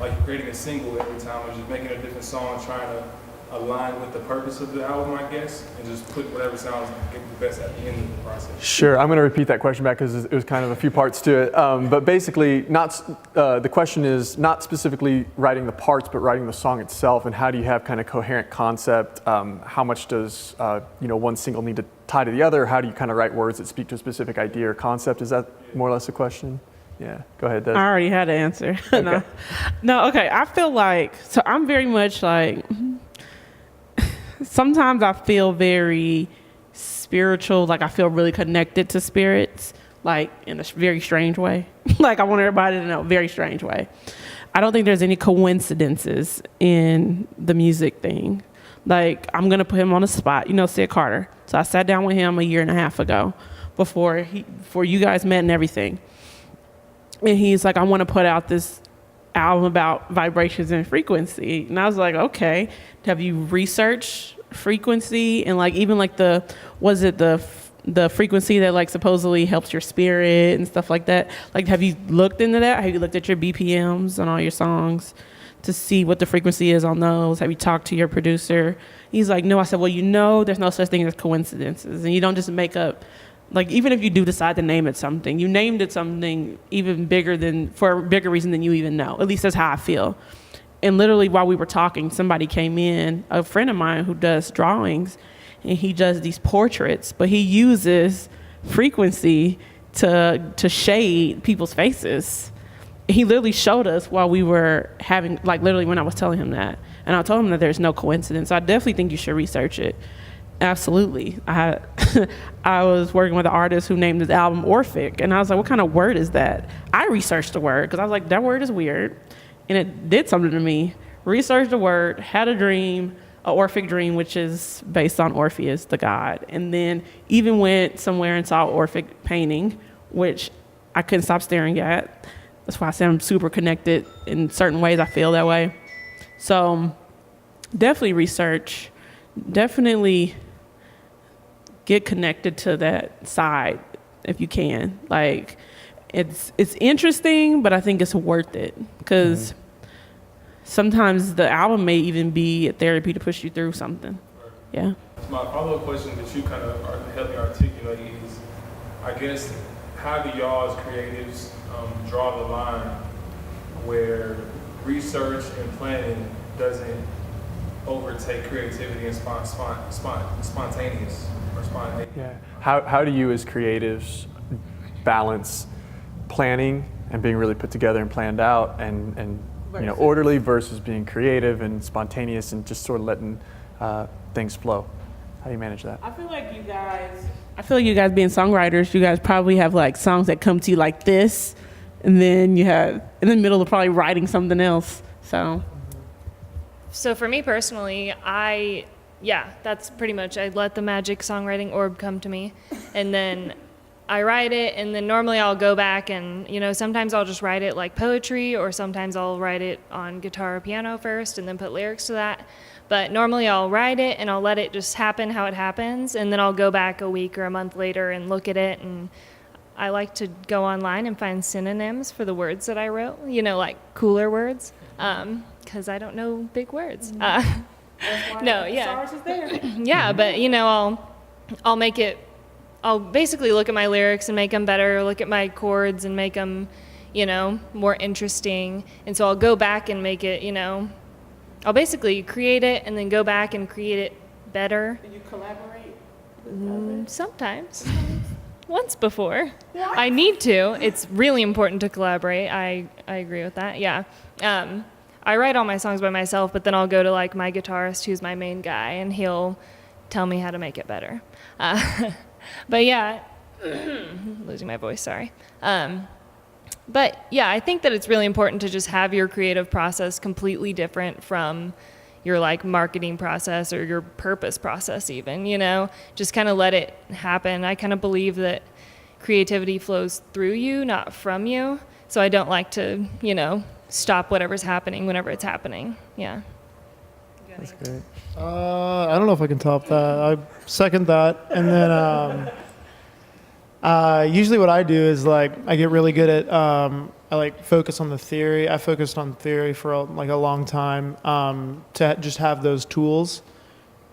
S5: like creating a single every time or just making a different song, trying to align with the purpose of the album, I guess, and just put whatever sounds get the best at the end of the process?
S1: Sure. I'm going to repeat that question back because it was kind of a few parts to it. But basically, the question is not specifically writing the parts, but writing the song itself. And how do you have kind of coherent concept? How much does one single need to tie to the other? How do you kind of write words that speak to a specific idea or concept? Is that more or less the question? Yeah. Go ahead, Des.
S4: I already had an answer.
S1: Okay.
S4: No. Okay. I feel like, so I'm very much like, sometimes I feel very spiritual, like I feel really connected to spirits, like in a very strange way. Like I want everybody to know, very strange way. I don't think there's any coincidences in the music thing. Like I'm gonna put him on the spot, Sid Carter. So I sat down with him a year and a half ago before you guys met and everything. And he's like, I want to put out this album about vibrations and frequency. And I was like, okay, have you researched frequency and like even like the frequency that like supposedly helps your spirit and stuff like that? Like, have you looked into that? Have you looked at your BPMs on all your songs to see what the frequency is on those? Have you talked to your producer? He's like, no. I said, well, there's no such thing as coincidences, and you don't just make up. Like, even if you do decide to name it something, you named it something even bigger for a bigger reason than you even know. At least that's how I feel. And literally while we were talking, somebody came in, a friend of mine who does drawings, and he does these portraits, but he uses frequency to shade people's faces. He literally showed us while we were having, like literally when I was telling him that. And I told him that there's no coincidence. So I definitely think you should research it. Absolutely. I was working with an artist who named his album Orphic, and I was like, what kind of word is that? I researched the word because I was like, that word is weird, and it did something to me. Researched the word, had a dream, a Orphic Dream, which is based on Orpheus, the god. And then even went somewhere and saw Orphic painting, which I couldn't stop staring at. That's why I say I'm super connected. In certain ways, I feel that way. So definitely research. Definitely get connected to that side if you can. Like, it's interesting, but I think it's worth it because sometimes the album may even be a therapy to push you through something. Yeah.
S5: My follow-up question that you kind of helped me articulate is, I guess, how do y'all as creatives draw the line where research and planning doesn't overtake creativity and spontaneous or spontaneous?
S1: Yeah. How do you as creatives balance planning and being really put together and planned out and orderly versus being creative and spontaneous and just sort of letting things flow? How do you manage that?
S4: I feel like you guys being songwriters, you guys probably have like songs that come to you like this, and then you have in the middle of probably writing something else.
S3: So for me personally, that's pretty much, I let the magic songwriting orb come to me, and then I write it, and then normally I'll go back and, sometimes I'll just write it like poetry, or sometimes I'll write it on guitar or piano first and then put lyrics to that. But normally I'll write it and I'll let it just happen how it happens, and then I'll go back a week or a month later and look at it, and I like to go online and find synonyms for the words that I wrote, like cooler words, because I don't know big words. No, yeah. Yeah, but, I'll make it, I'll basically look at my lyrics and make them better, look at my chords and make them, more interesting. And so I'll go back and make it, I'll basically create it and then go back and create it better.
S4: Do you collaborate?
S3: Sometimes. Once before. I need to. It's really important to collaborate. I agree with that. Yeah. I write all my songs by myself, but then I'll go to like my guitarist, who's my main guy, and he'll tell me how to make it better. But yeah, losing my voice, sorry. But yeah, I think that it's really important to just have your creative process completely different from your like marketing process or your purpose process even, just kind of let it happen. I kind of believe that creativity flows through you, not from you. So I don't like to, stop whatever's happening whenever it's happening. Yeah.
S1: That's great.
S2: I don't know if I can top that. I second that. And then usually what I do is like I get really good at I like focus on the theory. I focused on theory for a long time to just have those tools,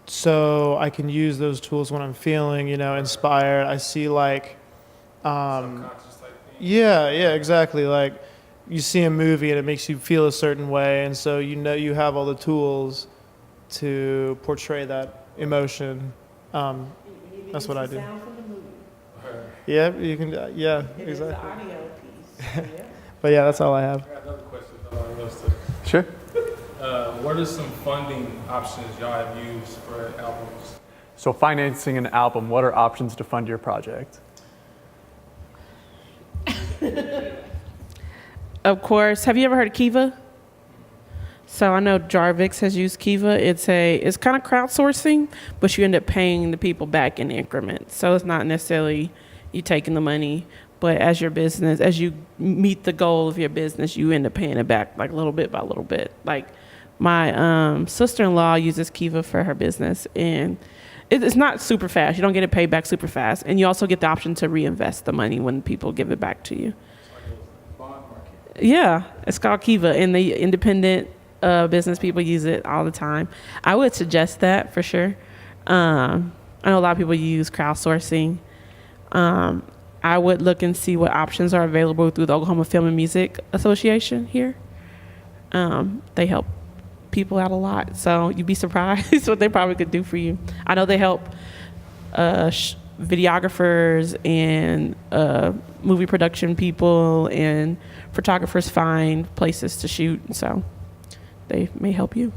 S2: so I can use those tools when I'm feeling inspired. I see like
S5: Subconscious type thing.
S2: yeah, exactly. Like you see a movie and it makes you feel a certain way, and so you have all the tools to portray that emotion. That's what I do. Yeah, you can. Yeah, exactly. But yeah, that's all I have.
S5: I got another question.
S1: Sure.
S5: What are some funding options y'all have used for albums?
S1: So financing an album, what are options to fund your project?
S4: Of course. Have you ever heard of Kiva? So I know Jarvix has used Kiva. It's kind of crowdsourcing, but you end up paying the people back in increments. So it's not necessarily you taking the money, but as you meet the goal of your business, you end up paying it back like little bit by little bit. Like my sister-in-law uses Kiva for her business, and it's not super fast. You don't get it paid back super fast, and you also get the option to reinvest the money when people give it back to you.
S5: Bond market.
S4: Yeah, it's called Kiva, and the independent business people use it all the time. I would suggest that for sure. I know a lot of people use crowdsourcing. I would look and see what options are available through the Oklahoma Film and Music Association here. They help people out a lot, so you'd be surprised what they probably could do for you. I know they help videographers and movie production people and photographers find places to shoot, so they may help you.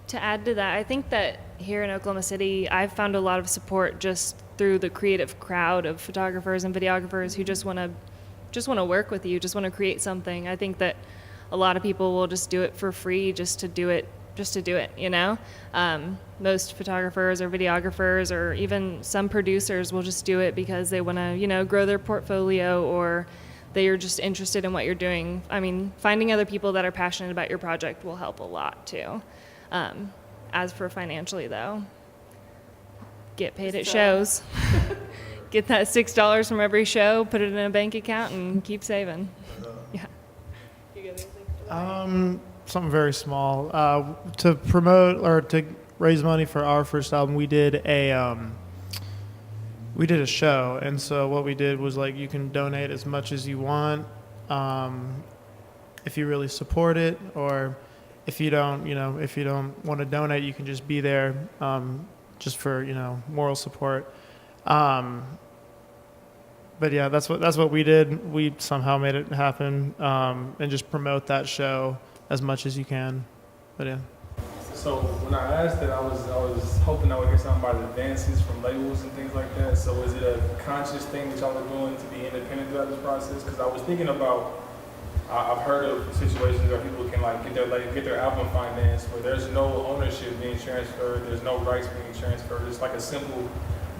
S3: To add to that, I think that here in Oklahoma City, I've found a lot of support just through the creative crowd of photographers and videographers who just want to work with you, just want to create something. I think that a lot of people will just do it for free, just to do it just to do it, you know? Most photographers or videographers or even some producers will just do it because they want to, you know, grow their portfolio, or they are just interested in what you're doing. I mean, finding other people that are passionate about your project will help a lot too. As for financially though, get paid at shows. Get that $6 from every show, put it in a bank account, and keep saving. Yeah.
S2: Something very small. To promote or to raise money for our first album, we did a show, and so what we did was like you can donate as much as you want, if you really support it, or if you don't, if you don't want to donate, you can just be there, just for moral support. But yeah, that's what we did. We somehow made it happen, and just promote that show as much as you can. But yeah.
S5: So when I asked that, I was hoping I would hear something about advances from labels and things like that. So is it a conscious thing that y'all are doing to be independent throughout this process? Because I was thinking about, I've heard of situations where people can get their album financed, where there's no ownership being transferred, there's no rights being transferred. It's like a simple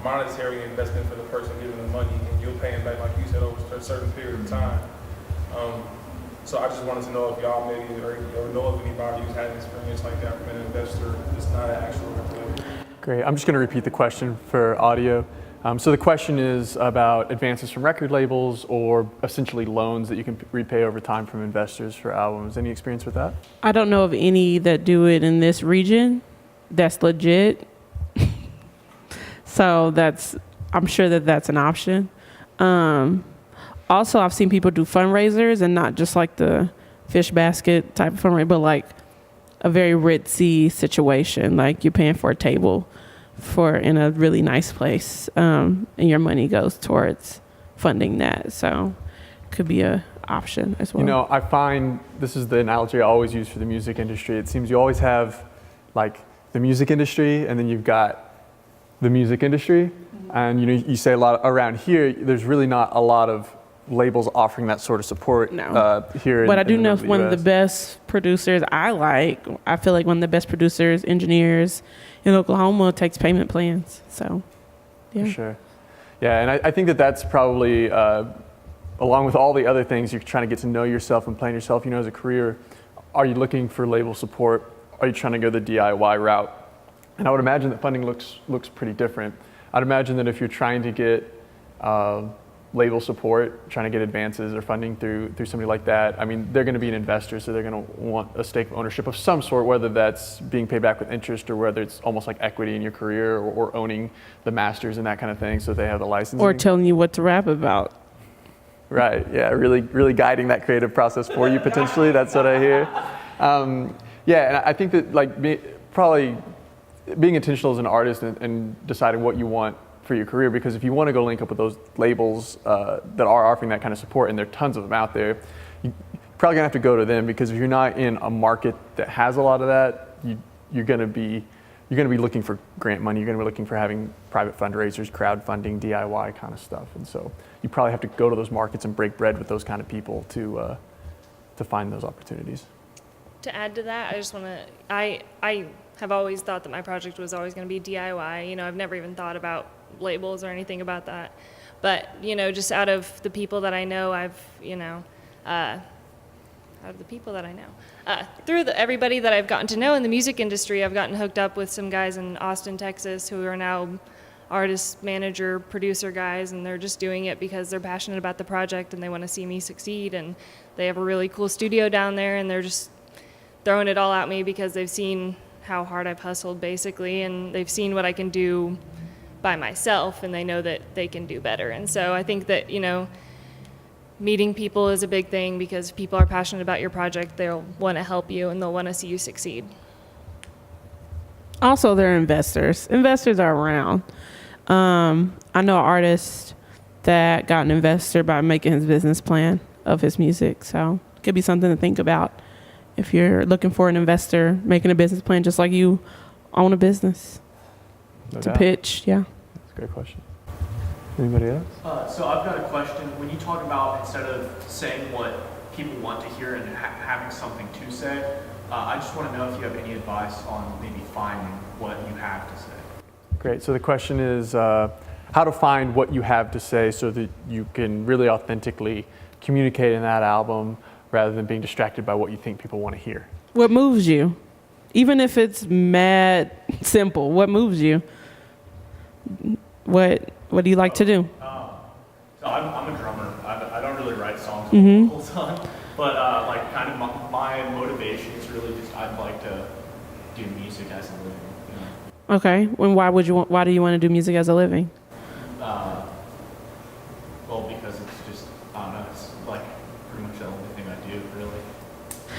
S5: monetary investment for the person giving the money, and you're paying back, like you said, over a certain period of time. So I just wanted to know if y'all maybe or know of anybody who's had an experience like that from an investor that's not an actual label.
S1: Great. I'm just going to repeat the question for audio. So the question is about advances from record labels, or essentially loans that you can repay over time from investors for albums. Any experience with that?
S4: I don't know of any that do it in this region. That's legit. So I'm sure that's an option. Also, I've seen people do fundraisers, and not just like the fish basket type of fundraiser, but like a very ritzy situation. Like you're paying for a table in a really nice place, and your money goes towards funding that. So could be a option as well.
S1: I find this is the analogy I always use for the music industry. It seems you always have like the music industry, and then you've got the music industry. And you say a lot around here, there's really not a lot of labels offering that sort of support here.
S4: But I do know
S1: the
S4: one
S1: US.
S4: of the best producers I feel like one of the best producers, engineers in Oklahoma takes payment plans. So, yeah.
S1: For sure. Yeah, and I think that's probably, along with all the other things, you're trying to get to know yourself and plan yourself, as a career. Are you looking for label support? Are you trying to go the DIY route? And I would imagine that funding looks pretty different. I'd imagine that if you're trying to get label support, trying to get advances or funding through somebody like that, I mean, they're going to be an investor, so they're going to want a stake of ownership of some sort, whether that's being paid back with interest or whether it's almost like equity in your career, or owning the masters and that kind of thing, so they have the licensing.
S4: Or telling you what to rap about.
S1: Right, yeah, really guiding that creative process for you potentially. That's what I hear. Yeah, and I think that probably being intentional as an artist and deciding what you want for your career, because if you want to go link up with those labels that are offering that kind of support, and there are tons of them out there, you're probably gonna have to go to them, because if you're not in a market that has a lot of that, you're gonna be looking for grant money, you're gonna be looking for having private fundraisers, crowdfunding, DIY kind of stuff, and so you probably have to go to those markets and break bread with those kind of people to find those opportunities.
S3: To add to that, I just want to, I have always thought that my project was always going to be DIY. I've never even thought about labels or anything about that. But, just out of the people that I know, through everybody that I've gotten to know in the music industry, I've gotten hooked up with some guys in Austin, Texas, who are now artist, manager, producer guys, and they're just doing it because they're passionate about the project and they want to see me succeed. And they have a really cool studio down there, and they're just throwing it all at me because they've seen how hard I've hustled, basically, and they've seen what I can do by myself, and they know that they can do better. And so I think that, meeting people is a big thing, because if people are passionate about your project, they'll want to help you and they'll want to see you succeed.
S4: Also, they're investors. Investors are around. I know an artist that got an investor by making his business plan of his music, so it could be something to think about if you're looking for an investor making a business plan, just like you own a business.
S1: No
S4: to
S1: doubt.
S4: pitch, yeah.
S1: That's a great question. Anybody else?
S6: So I've got a question. When you talk about, instead of saying what people want to hear and having something to say, I just want to know if you have any advice on maybe finding what you have to say.
S1: Great. So the question is how to find what you have to say so that you can really authentically communicate in that album rather than being distracted by what you think people want to hear.
S4: What moves you? Even if it's mad simple, what moves you? What do you like to do?
S6: So I'm a drummer. I don't really write songs all the time, but like kind of my motivation is really just I'd like to do music as a living. You know?
S4: Okay. And why do you want to do music as a living?
S6: Well, because it's just I don't know. It's like pretty much the only thing I do really.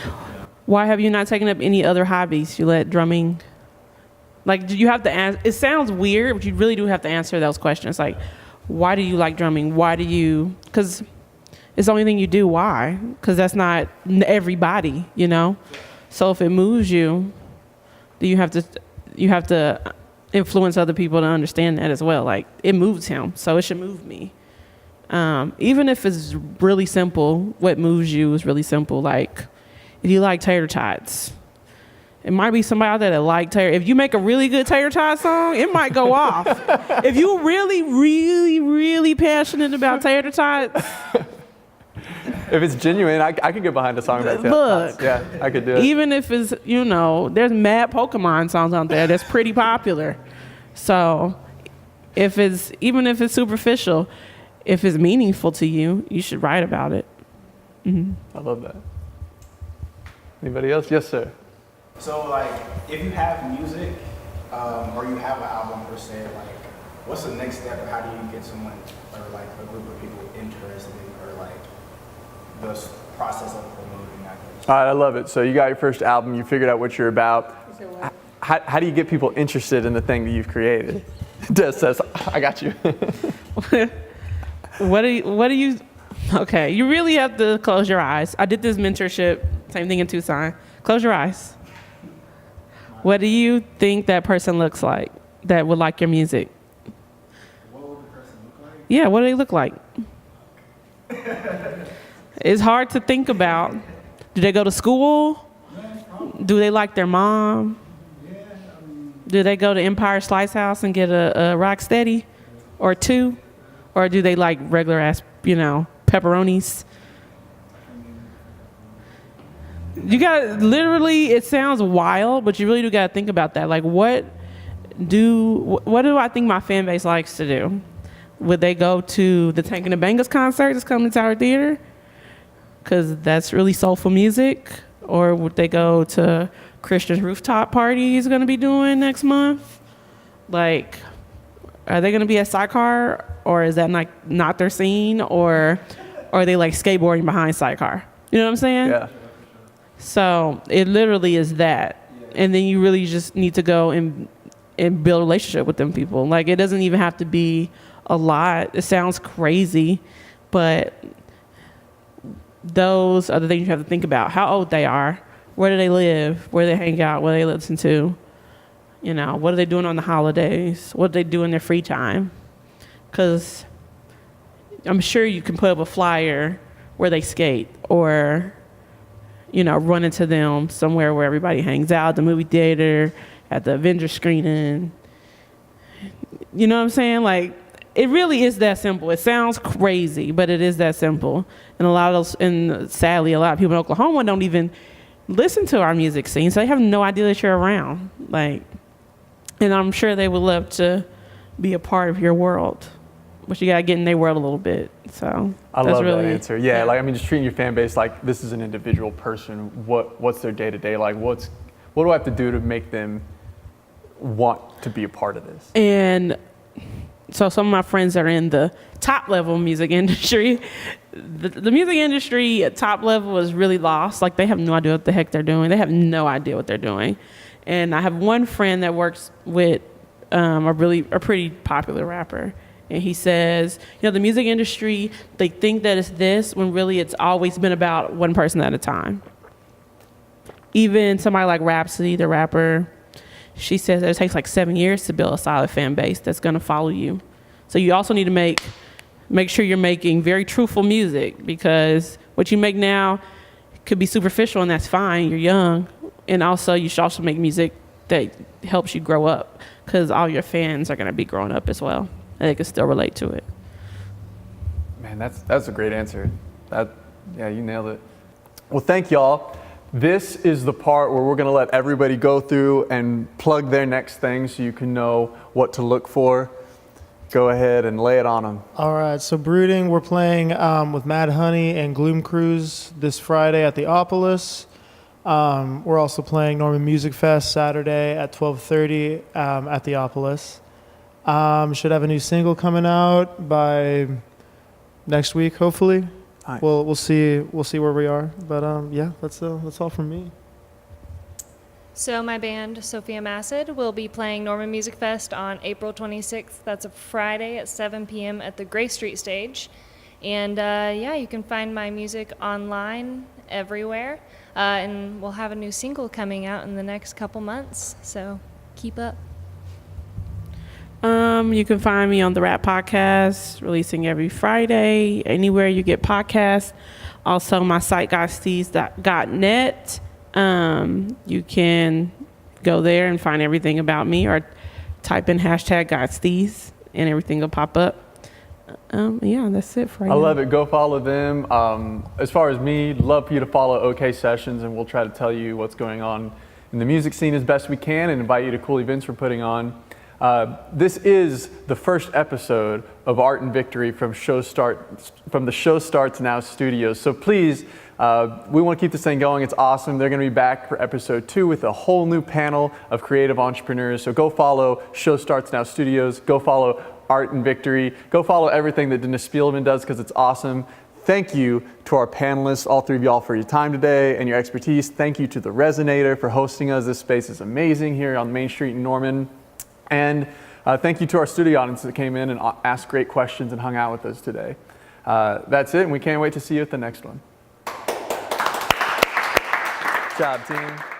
S6: Yeah.
S4: Why have you not taken up any other hobbies? You let drumming. Like, do you have to answer? It sounds weird, but you really do have to answer those questions. Like, why do you like drumming? Why do you? Because it's the only thing you do. Why? Because that's not everybody, you know. So if it moves you, then you have to influence other people to understand that as well. Like, it moves him, so it should move me. Even if it's really simple, what moves you is really simple. Like, if you like tater tots, it might be somebody out there that like tater. If you make a really good tater tot song, it might go off. If you're really, really, really passionate about tater tots,
S1: If it's genuine, I could get behind a song like that.
S4: Look.
S1: Yeah, I could do it.
S4: even if it's, there's mad Pokemon songs out there that's pretty popular. So even if it's superficial, if it's meaningful to you, you should write about it.
S1: I love that. Anybody else? Yes, sir.
S7: So, like, if you have music, or you have an album per se, like, what's the next step, or how do you get someone, or like a group of people interested in, or like the process of promoting that?
S1: All right, I love it. So you got your first album, you figured out what you're about. How do you get people interested in the thing that you've created? Des says, I got you.
S4: What do you, okay, you really have to close your eyes. I did this mentorship, same thing in Tucson. Close your eyes. What do you think that person looks like that would like your music?
S7: What would the person look like?
S4: Yeah, what do they look like? It's hard to think about. Do they go to school? Do they like their mom? Do they go to Empire Slice House and get a rock steady or two? Or do they like regular ass, pepperonis? You got literally, it sounds wild, but you really do got to think about that. Like, what do I think my fan base likes to do? Would they go to the Tank and the Bangers concert that's coming to Tower Theater? Because that's really soulful music. Or would they go to Christian's rooftop party he's going to be doing next month? Like, are they going to be at Sidecar? Or is that not their scene? Or are they like skateboarding behind Sidecar? You know what I'm saying?
S1: Yeah.
S4: So it literally is that. And then you really just need to go and build a relationship with them people. Like, it doesn't even have to be a lot. It sounds crazy, but those are the things you have to think about. How old they are, where do they live, where they hang out, what they listen to, what are they doing on the holidays, what do they do in their free time? Because I'm sure you can put up a flyer where they skate or run into them somewhere where everybody hangs out, the movie theater, at the Avengers screening. You know what I'm saying? Like, it really is that simple. It sounds crazy, but it is that simple. And sadly, a lot of people in Oklahoma don't even listen to our music scene, so they have no idea that you're around. Like, and I'm sure they would love to be a part of your world, but you gotta get in their world a little bit. So
S1: I
S4: that's
S1: love
S4: really,
S1: that answer. Yeah, just treating your fan base like this is an individual person. What's their day to day like? What do I have to do to make them want to be a part of this?
S4: And so some of my friends that are in the top level music industry, the music industry at top level is really lost. Like, they have no idea what the heck they're doing. They have no idea what they're doing. And I have one friend that works with a pretty popular rapper. And he says, the music industry, they think that it's this when really it's always been about one person at a time. Even somebody like Rhapsody, the rapper, she says that it takes like 7 years to build a solid fan base that's going to follow you. So you also need to make sure you're making very truthful music, because what you make now could be superficial, and that's fine. You're young. and also you should also make music that helps you grow up, because all your fans are going to be growing up as well, and they can still relate to it.
S1: Man, that's a great answer. Yeah, you nailed it. Well, thank y'all. This is the part where we're going to let everybody go through and plug their next thing so you can know what to look for. Go ahead and lay it on them.
S2: All right, so Brooding, we're playing with Mad Honey and Gloom Cruise this Friday at the Opolis. We're also playing Norman Music Fest Saturday at 12:30 at the Opolis. Should have a new single coming out by next week, hopefully.
S1: Nice.
S2: We'll see where we are, but yeah, that's all from me.
S3: So my band, Sophia Macid, will be playing Norman Music Fest on April 26th. That's a Friday at 7 p.m. at the Gray Street stage. And yeah, you can find my music online everywhere. And we'll have a new single coming out in the next couple months. So keep up.
S4: You can find me on the Rap Podcast, releasing every Friday, anywhere you get podcasts. Also, my site, guitarist.net. You can go there and find everything about me, or type in #GodSteez and everything will pop up. Yeah, that's it for right now.
S1: I love it. Go follow them. As far as me, love for you to follow OkSessions, and we'll try to tell you what's going on in the music scene as best we can and invite you to cool events we're putting on. This is the first episode of Art and Victory from the Show Starts Now studios. So please, we want to keep this thing going. It's awesome. They're going to be back for episode 2 with a whole new panel of creative entrepreneurs. So go follow Show Starts Now studios. Go follow Art and Victory. Go follow everything that Dennis Spielman does, because it's awesome. Thank you to our panelists, all 3 of y'all, for your time today and your expertise. Thank you to the Resonator for hosting us. This space is amazing here on Main Street in Norman. And thank you to our studio audience that came in and asked great questions and hung out with us today. That's it, and we can't wait to see you at the next one. Good job, team.